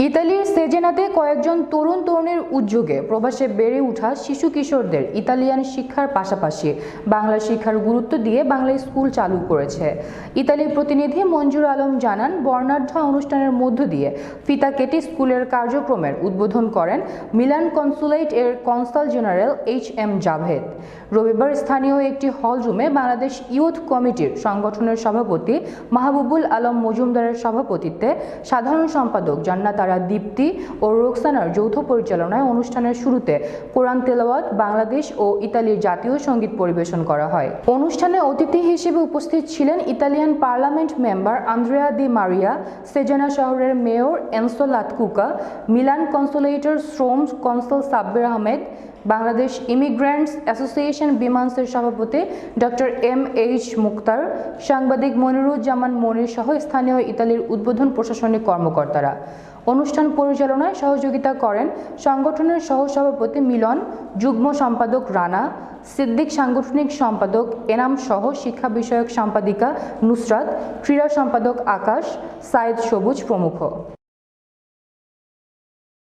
ইতালির সেজেনাতে কয়েকজন তরুণ তরুণীর উদ্যোগে প্রবাসে বেড়ে ওঠা শিশু কিশোরদের ইতালিয়ান শিক্ষার পাশাপাশি বাংলা শিক্ষার গুরুত্ব দিয়ে বাংলা স্কুল চালু করেছে। ইতালির প্রতিনিধি মঞ্জুর আলম জানান, বর্ণাঢ্য অনুষ্ঠানের মধ্য দিয়ে ফিতা কেটে স্কুলের কার্যক্রমের উদ্বোধন করেন মিলান কনসুলেট এর কনসাল জেনারেল HM জাভেদ। রবিবার স্থানীয় একটি হল রুমে বাংলাদেশ ইউথ কমিটির সংগঠনের সভাপতি মাহবুবুল আলম মজুমদারের সভাপতিত্বে সাধারণ সম্পাদক জান্নাত দীপ্তি ও রোকসানার যৌথ পরিচালনায় অনুষ্ঠানের শুরুতে কোরআন তেলাওয়াত, বাংলাদেশ ও ইতালির জাতীয় সঙ্গীত পরিবেশন করা হয়। অনুষ্ঠানে অতিথি হিসেবে উপস্থিত ছিলেন Italian parliament member Andrea Di Maria, Cesena শহরের মেয়র এনসো লাতকুকা, মিলান কনসুলেটর শ্রম consul Sabbir Ahmed, Bangladesh immigrants association বিমানসের সভাপতি ডক্টর MH মুক্তার, সাংবাদিক মনিরুজ্জামান মনির সহ স্থানীয় ইতালির উদ্বোধন প্রশাসনিক কর্মকর্তারা। অনুষ্ঠান পরিচালনায় সহযোগিতা করেন সংগঠনের সহসভাপতি মিলন, যুগ্ম সম্পাদক রানা, সিদ্দিক, সাংগঠনিক সম্পাদক এনাম সহ শিক্ষা বিষয়ক সম্পাদিকা নুসরাত, ক্রীড়া সম্পাদক আকাশ, সাইদ সবুজ প্রমুখ।